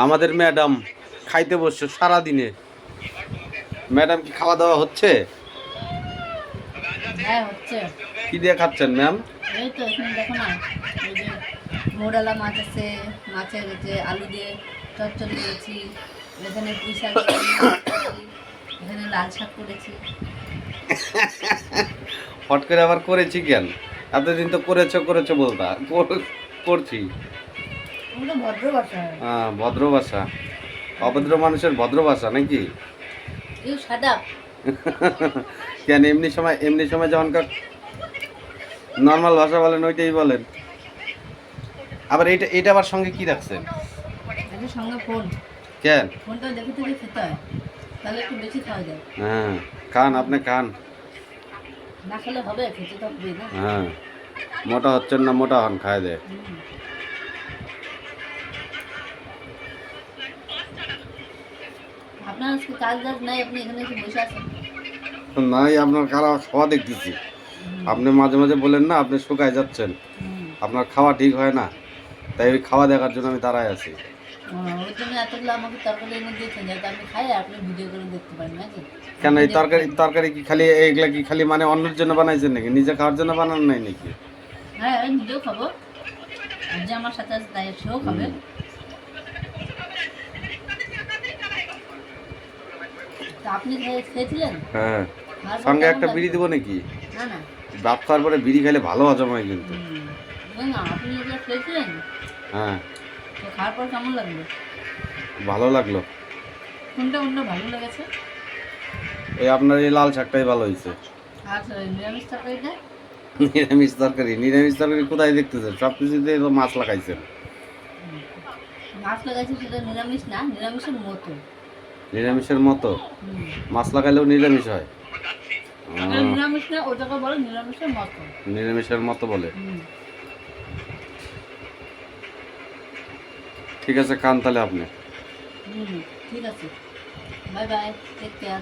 আমাদের ম্যাডাম খাইতে বসছে সারাদিনে। ম্যাডাম কি খাওয়া দাওয়া হচ্ছে? হ্যাঁ হচ্ছে। কি দিয়ে খাচ্ছেন ম্যাম? এই তো এখানে দেখো না, এই যে মোড়ালা মাছ আছে, মাছের যে আলু দিয়ে চচ্চড়ি করেছি, এখানে পুঁই শাক দিয়ে করেছি, এখানে লাল শাক করেছি। হট করে আবার করেছি কেন? এতদিন তো করেছো করেছো বলতা। করছি। ওগুলো ভদ্র ভাষা। ভদ্র ভাষা। অভদ্র মানুষের ভদ্র ভাষা নাকি? You shut up. কেন এমনি সময় যখন নর্মাল ভাষা বলেন ওইটাই বলেন। আবার এটা আবার সঙ্গে কি রাখছেন? এটার সঙ্গে ফোন। কেন? ফোনটা দেখে দেখে খেতে হয়, তাহলে একটু বেশি খাওয়া যায়। হ্যাঁ, খান আপনি খান। না খেলে হবে, খেতে তো হবে না। হ্যাঁ, মোটা হচ্ছেন না, মোটা হন, খায় দে। হুম। আপনার আজকে কাজ টাজ নাই, আপনি এখানে এসে বসে আছেন। নাই, আপনার খাওয়া দেখতেছি। আপনি মাঝে মাঝে বলেন না আপনি শুকায় যাচ্ছেন, হুম। আপনার খাওয়া ঠিক হয় না, তাই ওই খাওয়া দেখার জন্য আমি দাঁড়ায় আছি। ওই জন্য এতগুলো আমাকে তরকারি এনে দিয়েছেন, যাতে আমি খাই আর আপনি ভিডিও করে দেখতে পারেন নাকি। কেন এই তরকারি কি খালি এইগুলা কি খালি মানে অন্যের জন্য বানাইছেন নাকি? নিজে খাওয়ার জন্য বানান নাই নাকি? হ্যাঁ আমি নিজেও খাবো, আর যে আমার সাথে আছে তাই সেও খাবে। তা আপনি খেয়েছিলেন? হ্যাঁ, খাওয়ার পর সঙ্গে কেমন একটা বিড়ি লাগলো? দিব নাকি? না না। ভাত খাওয়ার পরে বিড়ি খেলে ভালো হজম হয় কিন্তু। না না, আপনি যেগুলো খেয়েছিলেন হ্যাঁ, তো খাওয়ার পর কেমন লাগলো? ভালো লাগলো। কোনটা কোনটা ভালো লেগেছে? এই আপনার এই লাল শাকটাই ভালো হয়েছে। আর নিরামিষ তরকারিটা? নিরামিষ তরকারি কোথায় দেখতেছেন? সব কিছুতে তো মাছ লাগাইছেন। মাছ লাগাইছে সেটা নিরামিষ না, নিরামিষের মতো। নিরামিষের মতো? হুম। মাছ লাগাইলেও নিরামিষ হয়? এটা নিরামিষ না, ওটাকে বলে নিরামিষের মতো। নিরামিষের মতো বলে? হুম। ঠিক আছে, খান তাহলে আপনি। হুম, ঠিক আছে। Bye bye, take care.